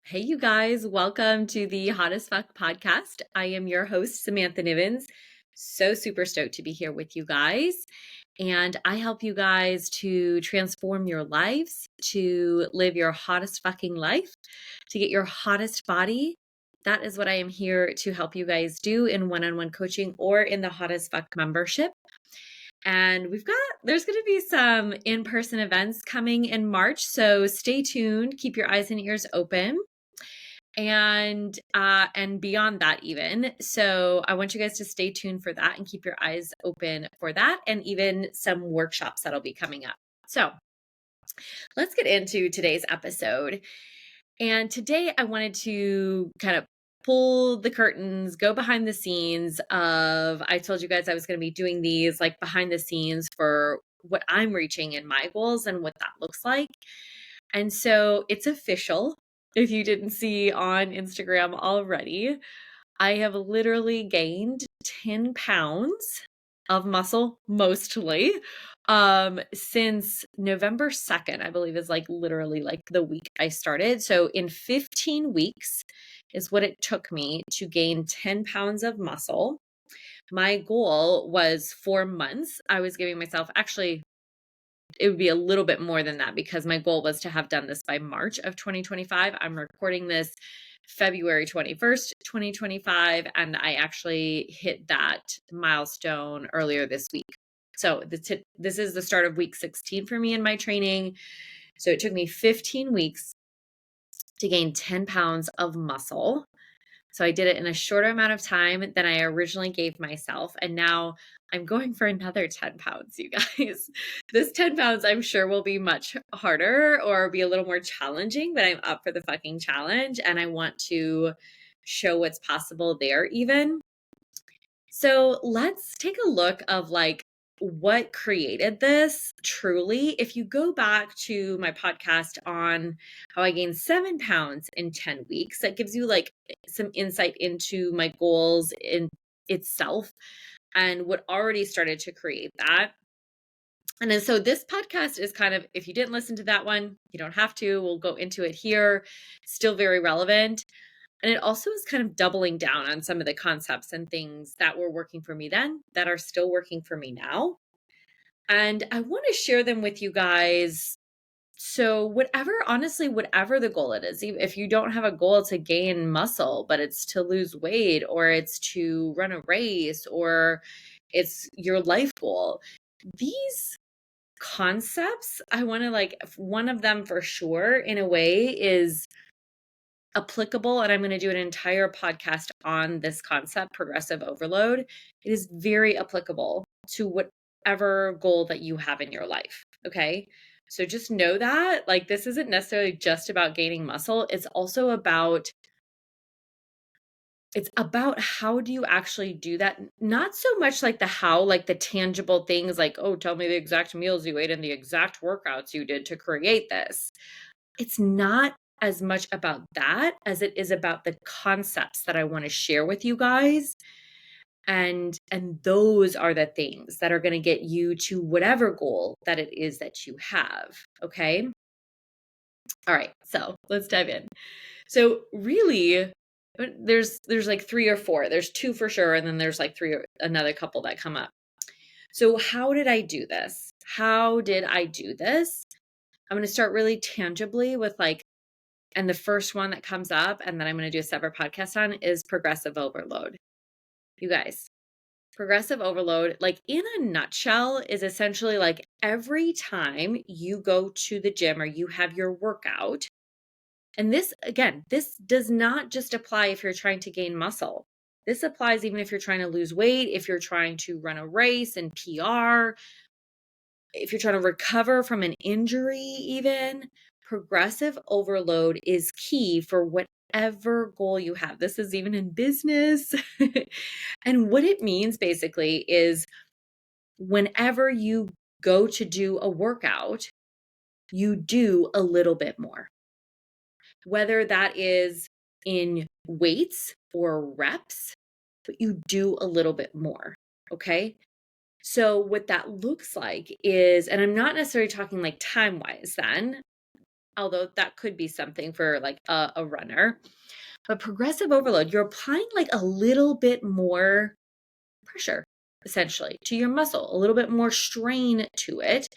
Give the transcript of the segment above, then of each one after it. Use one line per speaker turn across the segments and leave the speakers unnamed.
Hey, you guys, welcome to the Hot as Fuck podcast. I am your host, Samantha Nivens. So super stoked to be here with you guys. And I help you guys to transform your lives, to live your hottest fucking life, to get your hottest body. That is what I am here to help you guys do in one-on-one coaching or in the Hot as Fuck membership. And there's going to be some in-person events coming in March. So stay tuned, keep your eyes and ears open and beyond that even. So I want you guys to stay tuned for that and keep your eyes open for that, and even some workshops that'll be coming up. So let's get into today's episode. And today I wanted to kind of pull the curtains, go behind the scenes of, I told you guys I was going to be doing these like behind the scenes for what I'm reaching in my goals and what that looks like. And so it's official. If you didn't see on Instagram already, I have literally gained 10 pounds of muscle mostly since November 2nd, I believe is like literally like the week I started. So in 15 weeks is what it took me to gain 10 pounds of muscle. My goal was 4 months. I was giving myself, actually it would be a little bit more than that because my goal was to have done this by March of 2025. I'm recording this February 21st, 2025, and I actually hit that milestone earlier this week. So this is the start of week 16 for me in my training. So it took me 15 weeks to gain 10 pounds of muscle. So I did it in a shorter amount of time than I originally gave myself. And now I'm going for another 10 pounds, you guys. This 10 pounds, I'm sure, will be much harder or be a little more challenging, but I'm up for the fucking challenge. And I want to show what's possible there even. So let's take a look of like what created this truly. If you go back to my podcast on how I gained 7 pounds in 10 weeks, that gives you like some insight into my goals in itself and what already started to create that. And then so this podcast is kind of, if you didn't listen to that one, you don't have to. We'll go into it here. Still very relevant. And it also is kind of doubling down on some of the concepts and things that were working for me then that are still working for me now. And I want to share them with you guys. So honestly, whatever the goal it is, if you don't have a goal to gain muscle, but it's to lose weight or it's to run a race or it's your life goal, these concepts, I want to like, one of them for sure in a way is applicable, and I'm going to do an entire podcast on this concept, progressive overload. It is very applicable to whatever goal that you have in your life. Okay. So just know that like this isn't necessarily just about gaining muscle. It's about how do you actually do that? Not so much like the how, like the tangible things like, oh, tell me the exact meals you ate and the exact workouts you did to create this. It's not as much about that as it is about the concepts that I want to share with you guys. And those are the things that are going to get you to whatever goal that it is that you have. Okay. All right. So let's dive in. So really, there's like 3 or 4. There's 2 for sure. And then there's like 3 or another couple that come up. So how did I do this? How did I do this? I'm going to start really tangibly with like, and the first one that comes up, and then I'm going to do a separate podcast on, is progressive overload. You guys, progressive overload, like in a nutshell, is essentially like every time you go to the gym or you have your workout, and this, again, this does not just apply if you're trying to gain muscle. This applies even if you're trying to lose weight, if you're trying to run a race and PR, if you're trying to recover from an injury even. Progressive overload is key for whatever goal you have. This is even in business. And what it means basically is whenever you go to do a workout, you do a little bit more. Whether that is in weights or reps, but you do a little bit more. Okay. So what that looks like is, and I'm not necessarily talking like time-wise then, although that could be something for like a runner. But progressive overload, you're applying like a little bit more pressure essentially to your muscle, a little bit more strain to it.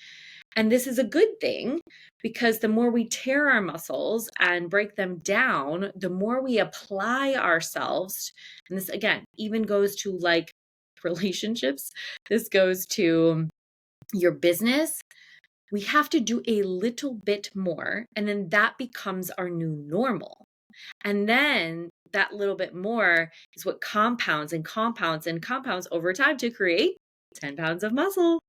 And this is a good thing because the more we tear our muscles and break them down, the more we apply ourselves. And this, again, even goes to like relationships, this goes to your business. We have to do a little bit more, and then that becomes our new normal. And then that little bit more is what compounds and compounds and compounds over time to create 10 pounds of muscle.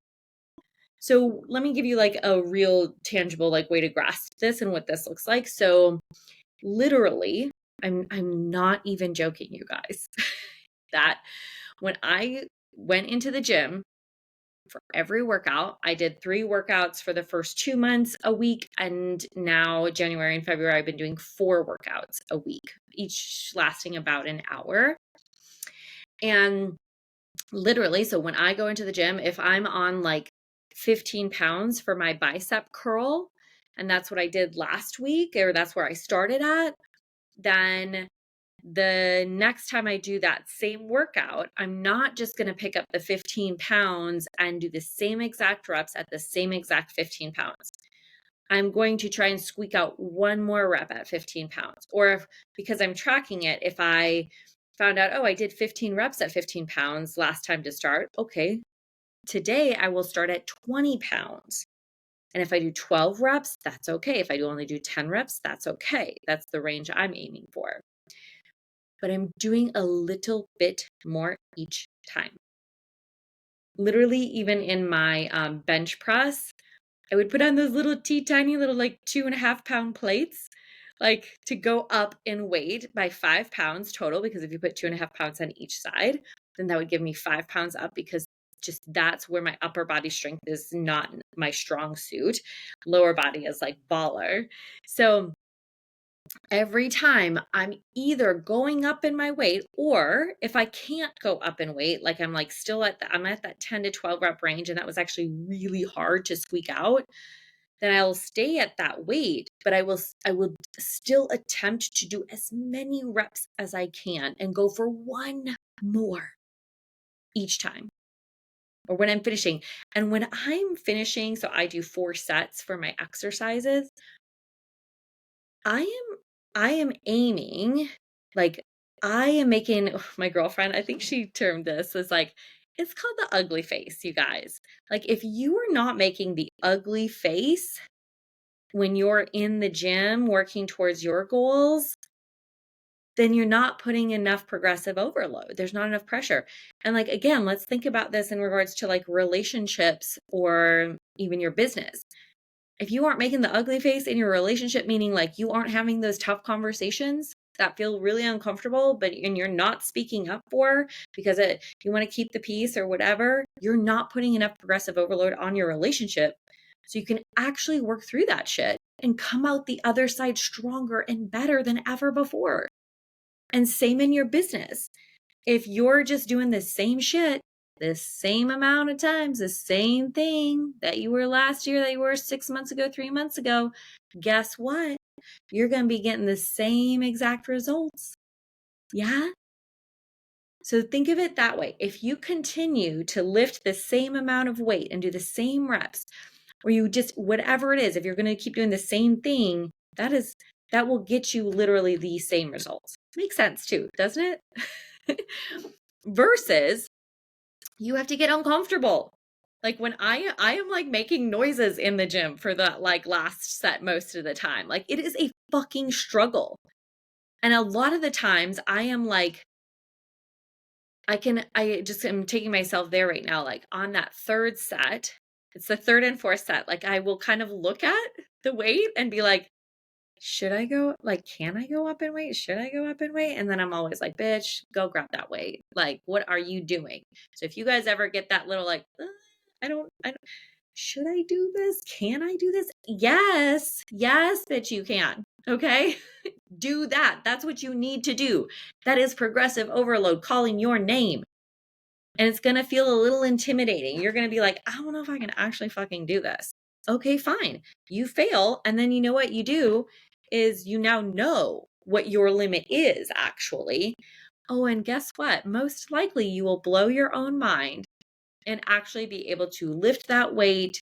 So let me give you like a real tangible like way to grasp this and what this looks like. So literally, I'm not even joking, you guys, that when I went into the gym for every workout, I did 3 workouts for the first 2 months a week. And now January and February, I've been doing 4 workouts a week, each lasting about an hour. And literally, so when I go into the gym, if I'm on like 15 pounds for my bicep curl, and that's what I did last week, or that's where I started at, then the next time I do that same workout, I'm not just going to pick up the 15 pounds and do the same exact reps at the same exact 15 pounds. I'm going to try and squeak out one more rep at 15 pounds. Or if, because I'm tracking it, if I found out, oh, I did 15 reps at 15 pounds last time to start, okay, today I will start at 20 pounds. And if I do 12 reps, that's okay. If I only do 10 reps, that's okay. That's the range I'm aiming for. But I'm doing a little bit more each time. Literally, even in my bench press, I would put on those little tiny little like 2.5 pound plates, like to go up in weight by 5 pounds total. Because if you put 2.5 pounds on each side, then that would give me 5 pounds up, because just that's where my upper body strength is not my strong suit. Lower body is like baller. So every time I'm either going up in my weight, or if I can't go up in weight, like I'm like still I'm at that 10 to 12 rep range, and that was actually really hard to squeak out, then I'll stay at that weight, but I will still attempt to do as many reps as I can and go for one more each time, or when I'm finishing. And when I'm finishing, so I do 4 sets for my exercises, I am aiming, like I am making my girlfriend, I think she termed this as like, it's called the ugly face, you guys. Like if you are not making the ugly face when you're in the gym working towards your goals, then you're not putting enough progressive overload. There's not enough pressure. And like, again, let's think about this in regards to like relationships or even your business. If you aren't making the ugly face in your relationship, meaning like you aren't having those tough conversations that feel really uncomfortable, and you're not speaking up for because you want to keep the peace or whatever, you're not putting enough progressive overload on your relationship. So you can actually work through that shit and come out the other side stronger and better than ever before. And same in your business. If you're just doing the same shit, the same amount of times, the same thing that you were last year, that you were 6 months ago, 3 months ago, guess what? You're going to be getting the same exact results. Yeah? So think of it that way. If you continue to lift the same amount of weight and do the same reps, or you just, whatever it is, if you're going to keep doing the same thing, that will get you literally the same results. Makes sense too, doesn't it? Versus you have to get uncomfortable. Like when I am like making noises in the gym for the like last set most of the time. Like it is a fucking struggle. And a lot of the times I am like, I just am taking myself there right now, like on that 3rd set, it's the 3rd and 4th set. Like I will kind of look at the weight and be like, should I go, like, can I go up in weight? Should I go up in weight? And then I'm always like, bitch, go grab that weight. Like, what are you doing? So if you guys ever get that little like, I don't, should I do this? Can I do this? Yes, bitch, you can. Okay. Do that. That's what you need to do. That is progressive overload calling your name. And it's going to feel a little intimidating. You're going to be like, I don't know if I can actually fucking do this. Okay, fine. You fail. And then you know what you do is you now know what your limit is actually. Oh, and guess what? Most likely you will blow your own mind and actually be able to lift that weight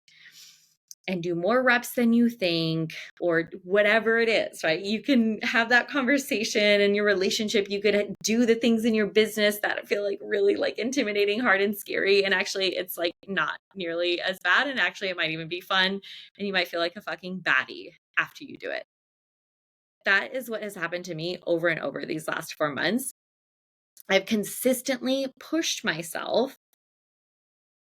and do more reps than you think, or whatever it is, right? You can have that conversation in your relationship. You could do the things in your business that feel like really like intimidating, hard, and scary. And actually, it's like not nearly as bad. And actually, it might even be fun. And you might feel like a fucking baddie after you do it. That is what has happened to me over and over these last 4 months. I've consistently pushed myself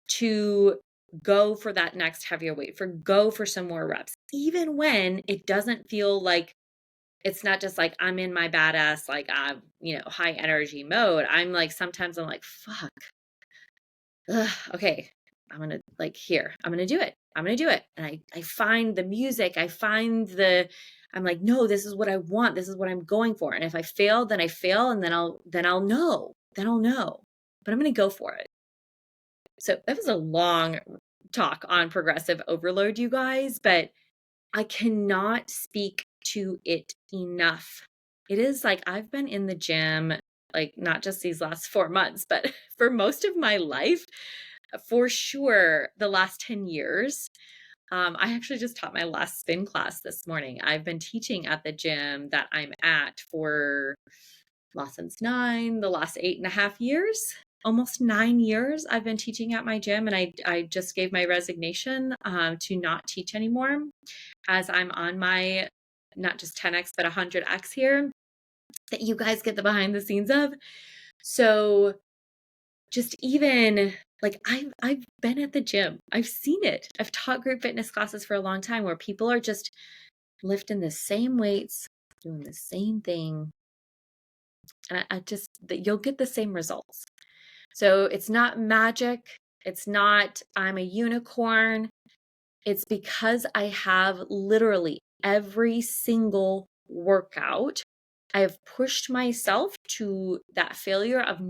to go for that next heavier weight, go for some more reps, even when it doesn't feel like it's not just like I'm in my badass, like I'm, high energy mode. I'm like, sometimes I'm like, fuck, okay, I'm going to I'm going to do it. I'm going to do it. And I find the music, I'm like, no, this is what I want. This is what I'm going for. And if I fail, then I fail. And then I'll know, but I'm going to go for it. So that was a long talk on progressive overload, you guys, but I cannot speak to it enough. It is like I've been in the gym, like not just these last 4 months, but for most of my life, for sure, the last 10 years. I actually just taught my last spin class this morning. I've been teaching at the gym that I'm at for since the last 8.5 years. Almost 9 years I've been teaching at my gym, and I just gave my resignation to not teach anymore, as I'm on my not just 10x but 100x here that you guys get the behind the scenes of. So just even like I've been at the gym, I've seen it. I've taught group fitness classes for a long time where people are just lifting the same weights, doing the same thing, and I just that you'll get the same results. So it's not magic. It's not, I'm a unicorn. It's because I have literally every single workout. I have pushed myself to that failure of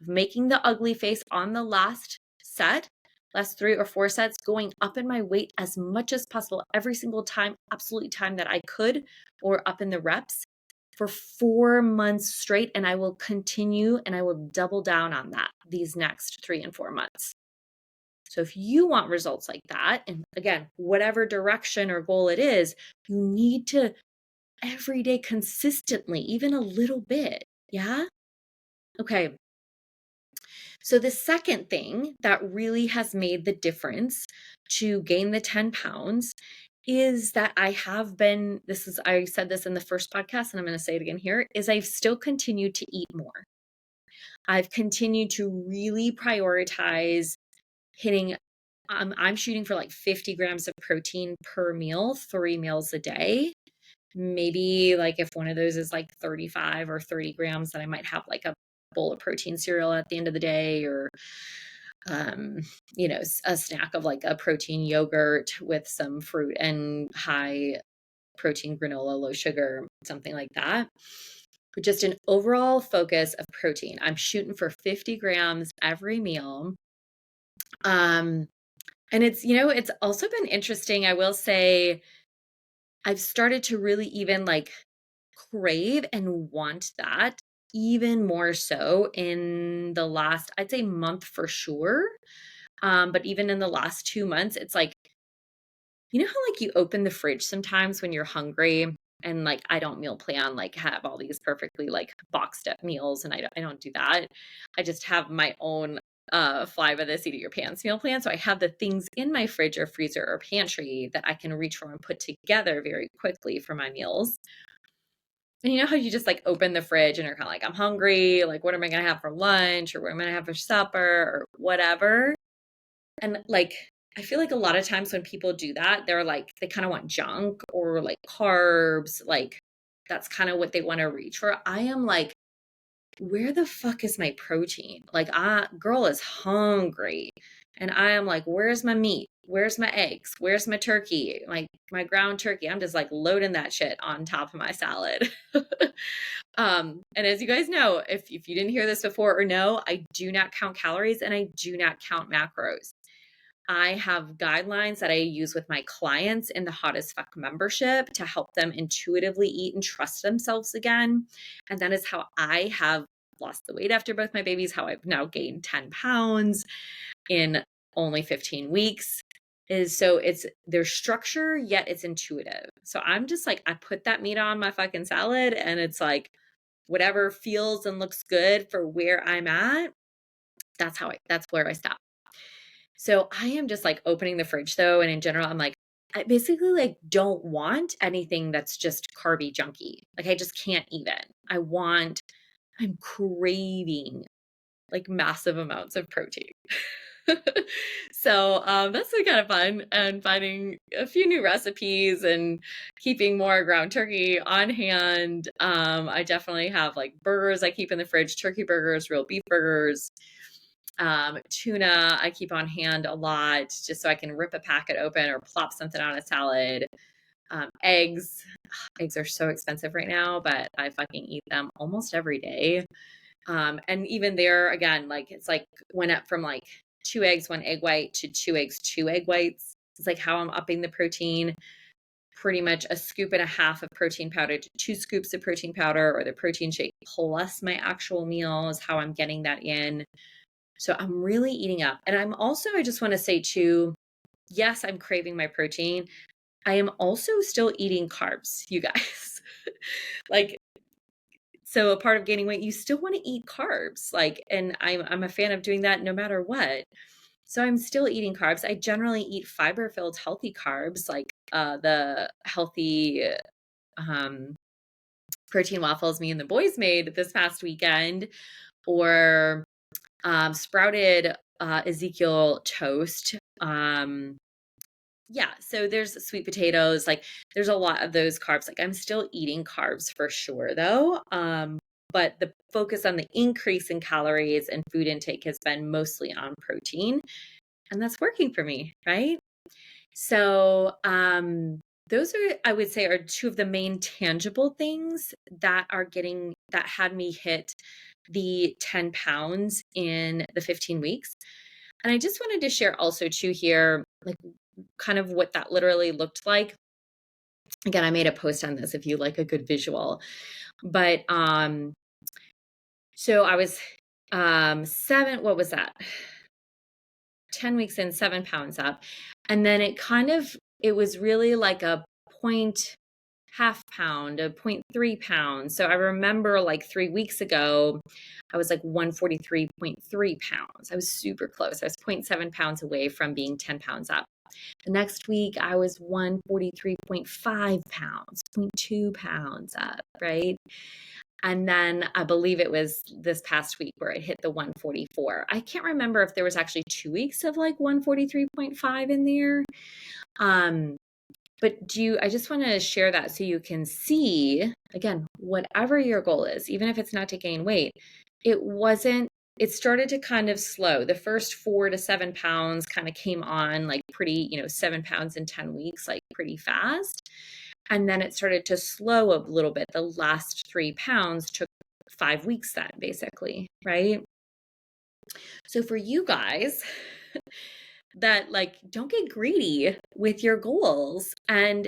making the ugly face on the last 3 or 4 sets, going up in my weight as much as possible every single time, absolutely time that I could, or up in the reps for 4 months straight. And I will continue and I will double down on that these next 3 and 4 months. So if you want results like that, and again, whatever direction or goal it is, you need to every day consistently, even a little bit. Yeah. Okay. So the second thing that really has made the difference to gain the 10 pounds is that I said this in the first podcast and I'm going to say it again here, is I've still continued to eat more. I've continued to really prioritize hitting, I'm shooting for like 50 grams of protein per meal, 3 meals a day. Maybe like if one of those is like 35 or 30 grams, then I might have like a bowl of protein cereal at the end of the day, or a snack of like a protein yogurt with some fruit and high protein granola, low sugar, something like that. But just an overall focus of protein. I'm shooting for 50 grams every meal. And it's also been interesting. I will say I've started to really even like crave and want that even more so in the last, I'd say, month for sure. But even in the last 2 months, it's like, how like you open the fridge sometimes when you're hungry, and like I don't meal plan, like have all these perfectly like boxed up meals, and I don't do that. I just have my own fly by the seat of your pants meal plan. So I have the things in my fridge or freezer or pantry that I can reach for and put together very quickly for my meals. And you know how you just like open the fridge and you're kind of like, I'm hungry, like what am I gonna have for lunch, or what am I gonna have for supper, or whatever. And like I feel like a lot of times when people do that, they're like, they kind of want junk or like carbs, like that's kind of what they want to reach for. I am like, where the fuck is my protein? Like, girl is hungry. And I am like, where's my meat? Where's my eggs? Where's my turkey? Like my ground turkey. I'm just like loading that shit on top of my salad. And as you guys know, if you didn't hear this before or know, I do not count calories and I do not count macros. I have guidelines that I use with my clients in the Hot as Fuck membership to help them intuitively eat and trust themselves again. And that is how I have lost the weight after both my babies, how I've now gained 10 pounds in only 15 weeks. Is so it's there's structure, yet it's intuitive. So I'm just like, I put that meat on my fucking salad and it's like whatever feels and looks good for where I'm at. That's where I stop. So I am just like opening the fridge though. And in general, I'm like, I basically like don't want anything that's just carby junky. Like I just can't even. I'm craving like massive amounts of protein. So that's been kind of fun, and finding a few new recipes and keeping more ground turkey on hand. I definitely have like burgers I keep in the fridge, turkey burgers, real beef burgers. Tuna I keep on hand a lot just so I can rip a packet open or plop something on a salad. Eggs. Eggs are so expensive right now, but I fucking eat them almost every day. And even there, again, like it's like went up from like 2 eggs, 1 egg white to 2 eggs, 2 egg whites. It's like how I'm upping the protein. Pretty much a scoop and a half of protein powder to 2 scoops of protein powder, or the protein shake plus my actual meal is how I'm getting that in. So I'm really eating up. And I just want to say too, yes, I'm craving my protein. I am also still eating carbs, you guys. Like, so a part of gaining weight, you still want to eat carbs. Like, and I'm a fan of doing that no matter what. So I'm still eating carbs. I generally eat fiber-filled healthy carbs, like the healthy um, protein waffles me and the boys made this past weekend, or sprouted Ezekiel toast. Yeah, so there's sweet potatoes, like there's a lot of those carbs. Like I'm still eating carbs for sure though. But the focus on the increase in calories and food intake has been mostly on protein, and that's working for me, right? So, those are, I would say, are two of the main tangible things that had me hit the 10 pounds in the 15 weeks. And I just wanted to share also too here, like kind of what that literally looked like. Again, I made a post on this if you like a good visual. But so I was what was that? 10 weeks in, 7 pounds up. And then it was really like a point half pound, a 0.3 pounds. So I remember like 3 weeks ago, I was like 143.3 pounds. I was super close. I was 0.7 pounds away from being 10 pounds up. The next week, I was 143.5 pounds, 0.2 pounds up, right? And then I believe it was this past week where it hit the 144. I can't remember if there was actually 2 weeks of like 143.5 in there. But I just want to share that so you can see, again, whatever your goal is, even if it's not to gain weight, it started to kind of slow. The first 4 to 7 pounds kind of came on like pretty, 7 pounds in 10 weeks, like pretty fast. And then it started to slow a little bit. The last 3 pounds took 5 weeks then, basically, right? So for you guys, that like don't get greedy with your goals, and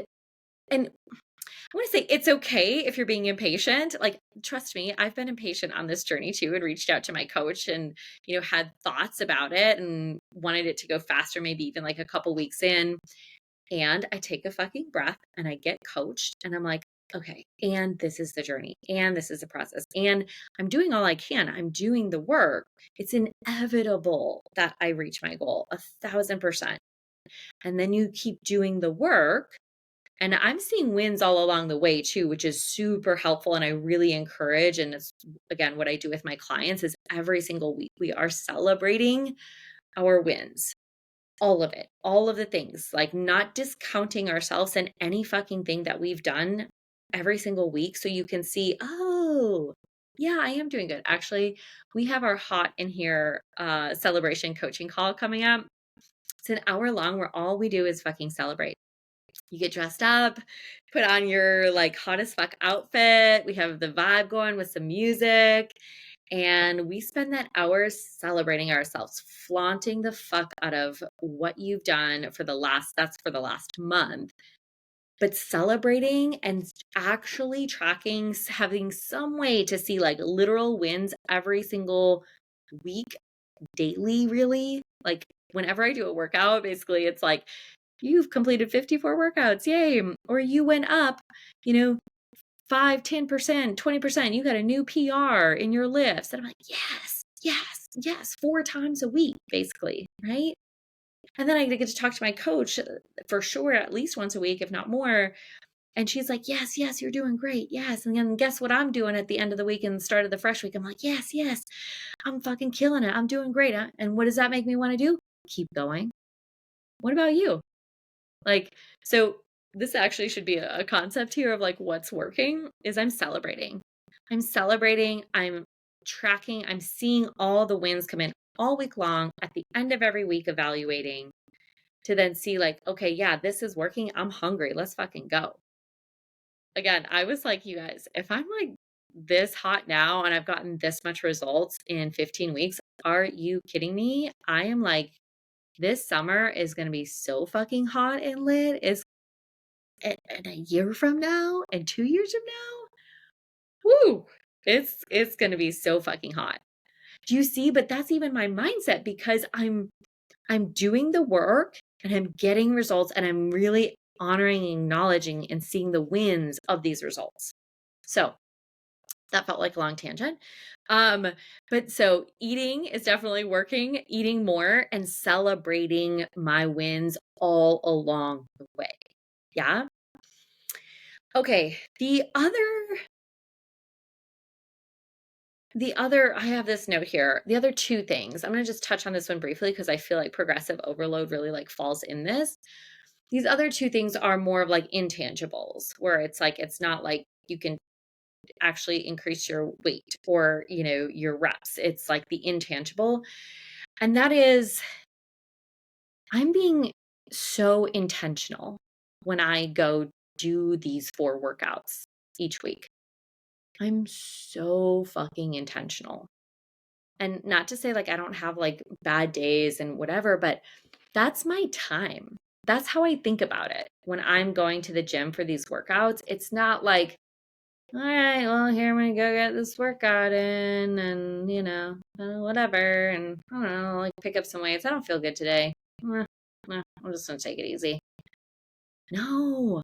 I want to say it's okay if you're being impatient. Like, trust me, I've been impatient on this journey too, and reached out to my coach and, had thoughts about it and wanted it to go faster, maybe even like a couple weeks in. And I take a fucking breath and I get coached and I'm like, okay, and this is the journey and this is the process. And I'm doing all I can. I'm doing the work. It's inevitable that I reach my goal 1,000%. And then you keep doing the work. And I'm seeing wins all along the way too, which is super helpful. And I really encourage, and it's again, what I do with my clients is every single week we are celebrating our wins, all of it, all of the things, like not discounting ourselves in any fucking thing that we've done every single week. So you can see, oh, yeah, I am doing good. Actually, we have our Hot in Here celebration coaching call coming up. It's an hour long where all we do is fucking celebrate. You get dressed up, put on your like hot as fuck outfit. We have the vibe going with some music. And we spend that hour celebrating ourselves, flaunting the fuck out of what you've done that's for the last month, but celebrating and actually tracking, having some way to see like literal wins every single week, daily, really. Like whenever I do a workout, basically it's like, you've completed 54 workouts, yay. Or you went up, you know, 5, 10%, 20%, you got a new PR in your lifts. And I'm like, yes, yes, yes, 4 times a week, basically, right? And then I get to talk to my coach for sure, at least once a week, if not more. And she's like, yes, yes, you're doing great. Yes. And then guess what I'm doing at the end of the week and the start of the fresh week? I'm like, yes, yes, I'm fucking killing it. I'm doing great. And what does that make me want to do? Keep going. What about you? Like, so this actually should be a concept here of like what's working is I'm celebrating. I'm tracking, I'm seeing all the wins come in all week long at the end of every week, evaluating to then see like, okay, yeah, this is working. I'm hungry. Let's fucking go. Again, I was like, you guys, if I'm like this hot now and I've gotten this much results in 15 weeks, are you kidding me? I am like, this summer is going to be so fucking hot and lit. Is and a year from now and 2 years from now, woo, it's going to be so fucking hot. Do you see? But that's even my mindset because I'm doing the work and I'm getting results and I'm really honoring, acknowledging, and seeing the wins of these results. So that felt like a long tangent. But so eating is definitely working, eating more and celebrating my wins all along the way. Yeah. Okay. I have this note here. The other two things, I'm going to just touch on this one briefly because I feel like progressive overload really like falls in this. These other two things are more of like intangibles where it's like, it's not like you can actually increase your weight or, you know, your reps. It's like the intangible. And that is, I'm being so intentional when I go do these 4 workouts each week. I'm so fucking intentional. And not to say like I don't have like bad days and whatever, but that's my time. That's how I think about it. When I'm going to the gym for these workouts, it's not like, all right, well, here I'm gonna go get this workout in and, you know, whatever. And I don't know, like pick up some weights. I don't feel good today. I'm just gonna take it easy. No,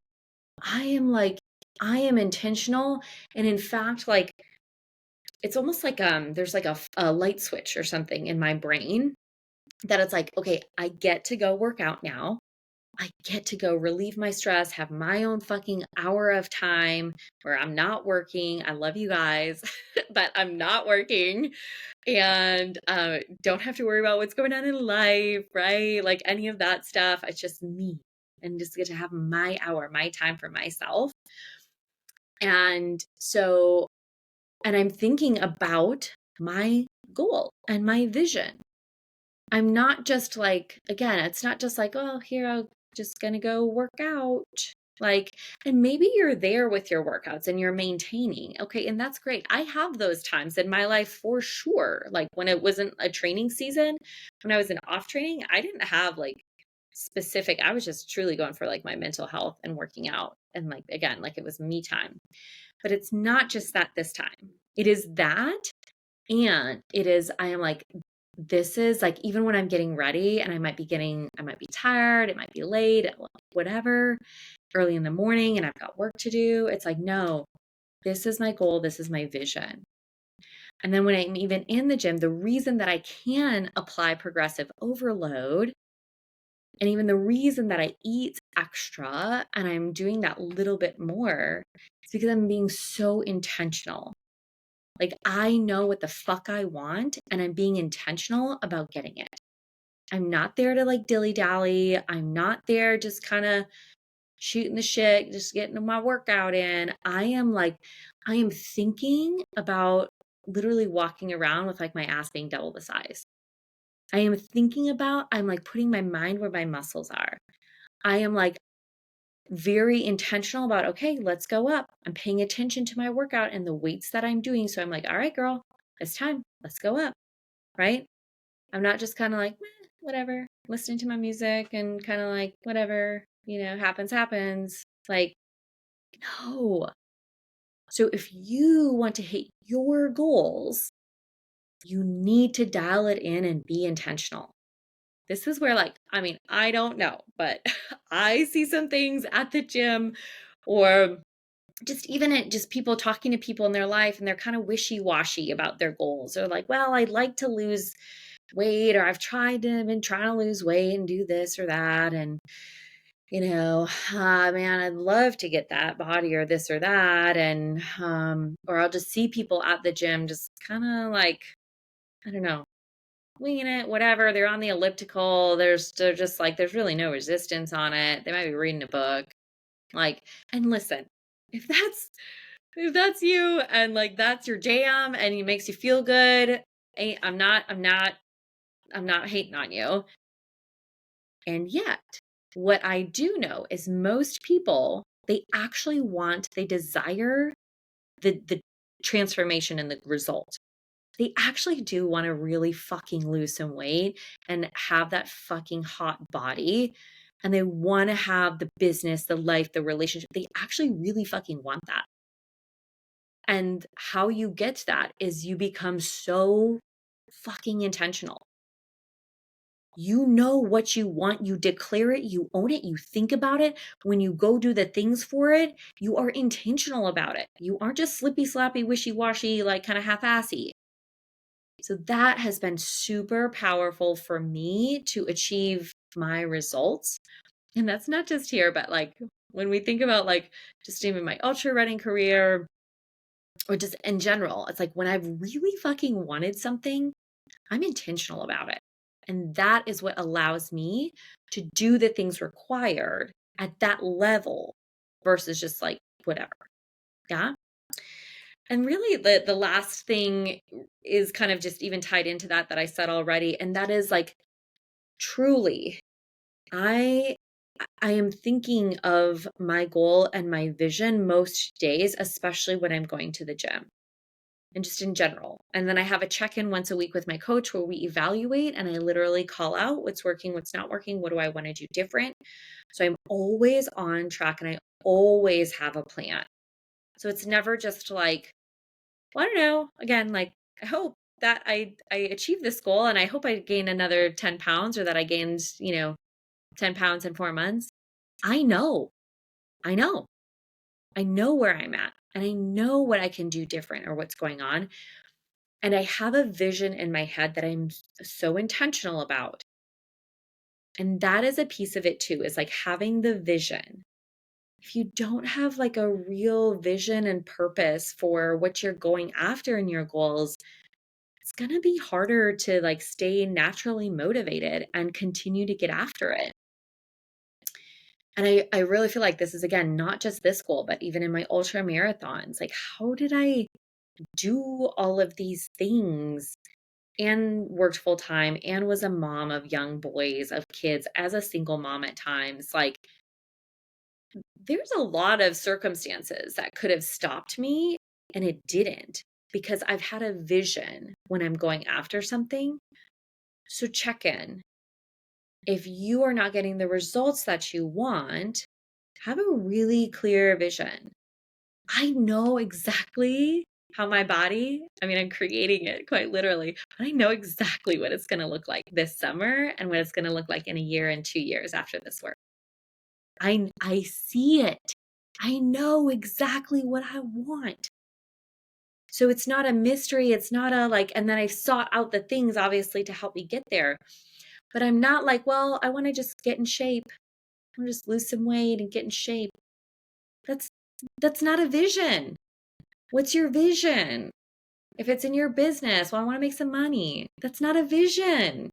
I am intentional. And in fact, like, it's almost like there's like a light switch or something in my brain that it's like, okay, I get to go work out now. I get to go relieve my stress, have my own fucking hour of time where I'm not working. I love you guys, but I'm not working and don't have to worry about what's going on in life, right? Like any of that stuff. It's just me and just get to have my hour, my time for myself. And so, and I'm thinking about my goal and my vision. I'm not just like, again, it's not just like, oh, here, I'm just going to go work out. Like, and maybe you're there with your workouts and you're maintaining. Okay. And that's great. I have those times in my life for sure. Like when it wasn't a training season, when I was in off training, I didn't have like specific, I was just truly going for like my mental health and working out. And like, again, like it was me time. But it's not just that this time. It is that. And it is, I am like, this is like, even when I'm getting ready and I might be tired, it might be late, whatever, early in the morning, and I've got work to do. It's like, no, this is my goal. This is my vision. And then when I'm even in the gym, the reason that I can apply progressive overload and even the reason that I eat extra and I'm doing that little bit more is because I'm being so intentional. Like I know what the fuck I want and I'm being intentional about getting it. I'm not there to like dilly dally. I'm not there just kind of shooting the shit, just getting my workout in. I am thinking about literally walking around with like my ass being double the size. I'm like putting my mind where my muscles are. I am like very intentional about, okay, let's go up. I'm paying attention to my workout and the weights that I'm doing. So I'm like, all right, girl, It's time. Let's go up, right? I'm not just kind of like, whatever, listening to my music and kind of like, whatever, happens, happens. Like, no. So if you want to hit your goals, you need to dial it in and be intentional. This is where, like, I mean, I don't know, but I see some things at the gym or just even at just people talking to people in their life and they're kind of wishy-washy about their goals. Or like, well, I'd like to lose weight, or I've been trying to lose weight and do this or that. And, man, I'd love to get that body or this or that. And, or I'll just see people at the gym just kind of like, I don't know, winging it, whatever. They're on the elliptical. They're just like, there's really no resistance on it. They might be reading a book. Like, and listen, if that's you and like that's your jam and it makes you feel good, I'm not hating on you. And yet, what I do know is most people, they desire the transformation and the result. They actually do want to really fucking lose some weight and have that fucking hot body. And they want to have the business, the life, the relationship. They actually really fucking want that. And how you get that is you become so fucking intentional. You know what you want, you declare it, you own it, you think about it. When you go do the things for it, you are intentional about it. You aren't just slippy, slappy, wishy washy, like kind of half assy. So that has been super powerful for me to achieve my results. And that's not just here, but like when we think about like just even my ultra running career or just in general, it's like when I've really fucking wanted something, I'm intentional about it. And that is what allows me to do the things required at that level versus just like whatever. Yeah. And really the last thing is kind of just even tied into that I said already. And that is like truly, I am thinking of my goal and my vision most days, especially when I'm going to the gym and just in general. And then I have a check-in once a week with my coach where we evaluate and I literally call out what's working, what's not working, what do I want to do different. So I'm always on track and I always have a plan. So it's never just like, well, I don't know, again, like I hope that I achieve this goal and I hope I gain another 10 pounds or that I gained, 10 pounds in 4 months. I know. I know. I know where I'm at and I know what I can do different or what's going on. And I have a vision in my head that I'm so intentional about. And that is a piece of it too, is like having the vision. If you don't have like a real vision and purpose for what you're going after in your goals, it's going to be harder to like stay naturally motivated and continue to get after it. And I really feel like this is, again, not just this goal, but even in my ultra marathons, like how did I do all of these things and worked full time and was a mom of young boys, of kids as a single mom at times? Like there's a lot of circumstances that could have stopped me and it didn't because I've had a vision when I'm going after something. So check in. If you are not getting the results that you want, have a really clear vision. I know exactly how my body, I mean, I'm creating it quite literally, but I know exactly what it's going to look like this summer and what it's going to look like in a year and 2 years after this work. I see it. I know exactly what I want. So it's not a mystery. It's not a like, and then I sought out the things obviously to help me get there. But I'm not like, well, I want to just get in shape. I want to just lose some weight and get in shape. That's not a vision. What's your vision? If it's in your business, well, I want to make some money. That's not a vision.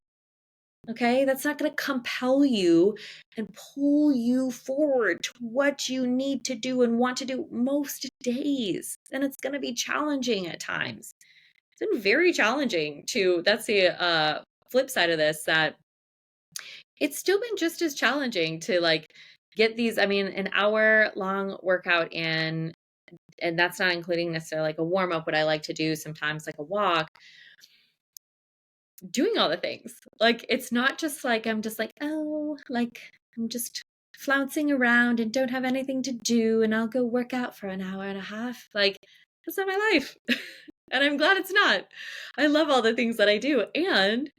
Okay? That's not going to compel you and pull you forward to what you need to do and want to do most days. And it's going to be challenging at times. It's been very challenging that's the flip side of this, that it's still been just as challenging to like get these, I mean, an hour long workout in and that's not including necessarily like a warm up, what I like to do sometimes, like a walk, doing all the things. Like, it's not just like, I'm just like, oh, like, I'm just flouncing around and don't have anything to do, and I'll go work out for an hour and a half. Like, that's not my life. And I'm glad it's not. I love all the things that I do. And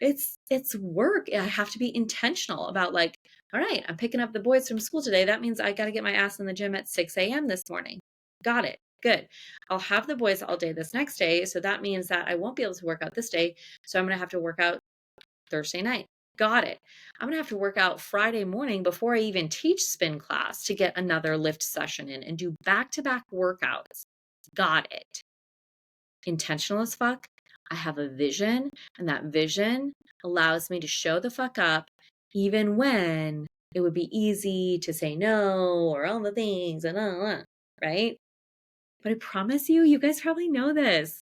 it's work. I have to be intentional about like, all right, I'm picking up the boys from school today. That means I got to get my ass in the gym at 6 a.m. this morning. Got it. Good. I'll have the boys all day this next day. So that means that I won't be able to work out this day. So I'm going to have to work out Thursday night. Got it. I'm going to have to work out Friday morning before I even teach spin class to get another lift session in and do back-to-back workouts. Got it. Intentional as fuck. I have a vision, and that vision allows me to show the fuck up even when it would be easy to say no or all the things and right? But I promise you, you guys probably know this.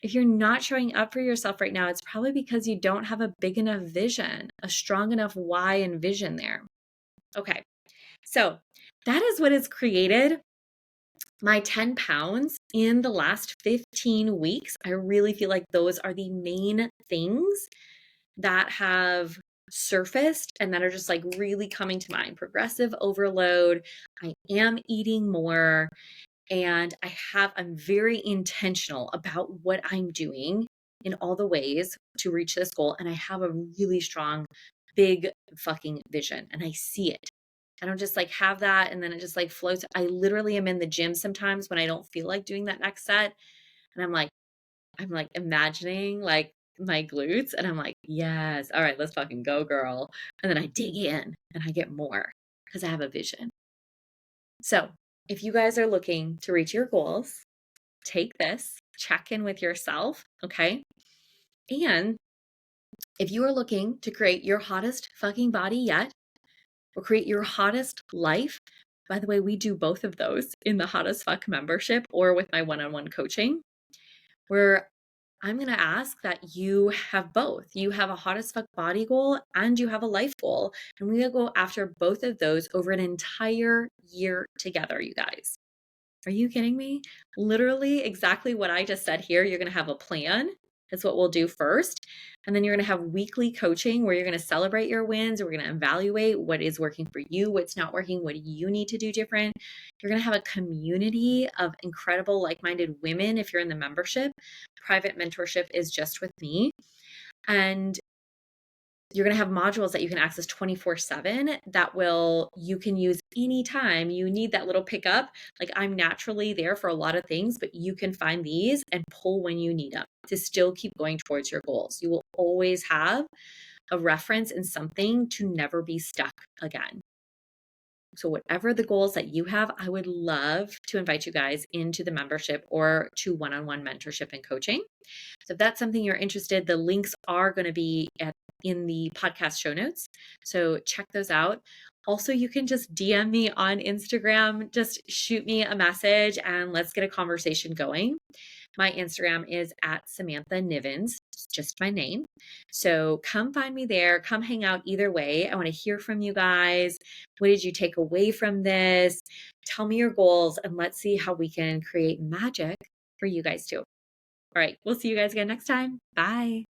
If you're not showing up for yourself right now, it's probably because you don't have a big enough vision, a strong enough why and vision there. Okay, so that is what has created my 10 pounds in the last 15 weeks. I really feel like those are the main things that have surfaced and that are just like really coming to mind. Progressive overload. I am eating more, and I'm very intentional about what I'm doing in all the ways to reach this goal. And I have a really strong, big fucking vision, and I see it. I don't just like have that and then it just like floats. I literally am in the gym sometimes when I don't feel like doing that next set. And I'm like imagining like my glutes, and I'm like, yes, all right, let's fucking go, girl. And then I dig in and I get more because I have a vision. So if you guys are looking to reach your goals, take this, check in with yourself, okay? And if you are looking to create your hottest fucking body yet, or create your hottest life, by the way, we do both of those in the Hot as Fuck membership or with my one-on-one coaching, where I'm going to ask that you have both. You have a hot as fuck body goal and you have a life goal. And we're going to go after both of those over an entire year together, you guys. Are you kidding me? Literally exactly what I just said here. You're going to have a plan. That's what we'll do first. And then you're going to have weekly coaching where you're going to celebrate your wins. We're going to evaluate what is working for you, what's not working, what you need to do different. You're going to have a community of incredible like-minded women if you're in the membership. Private mentorship is just with me. And you're going to have modules that you can access 24/7 that you can use anytime you need that little pickup. Like, I'm naturally there for a lot of things, but you can find these and pull when you need them to still keep going towards your goals. You will always have a reference and something to never be stuck again. So whatever the goals that you have, I would love to invite you guys into the membership or to one-on-one mentorship and coaching. So if that's something you're interested, the links are going to be in the podcast show notes. So check those out. Also, you can just DM me on Instagram, just shoot me a message and let's get a conversation going. My Instagram is at Samantha Nivens. It's just my name. So come find me there. Come hang out either way. I want to hear from you guys. What did you take away from this? Tell me your goals and let's see how we can create magic for you guys too. All right. We'll see you guys again next time. Bye.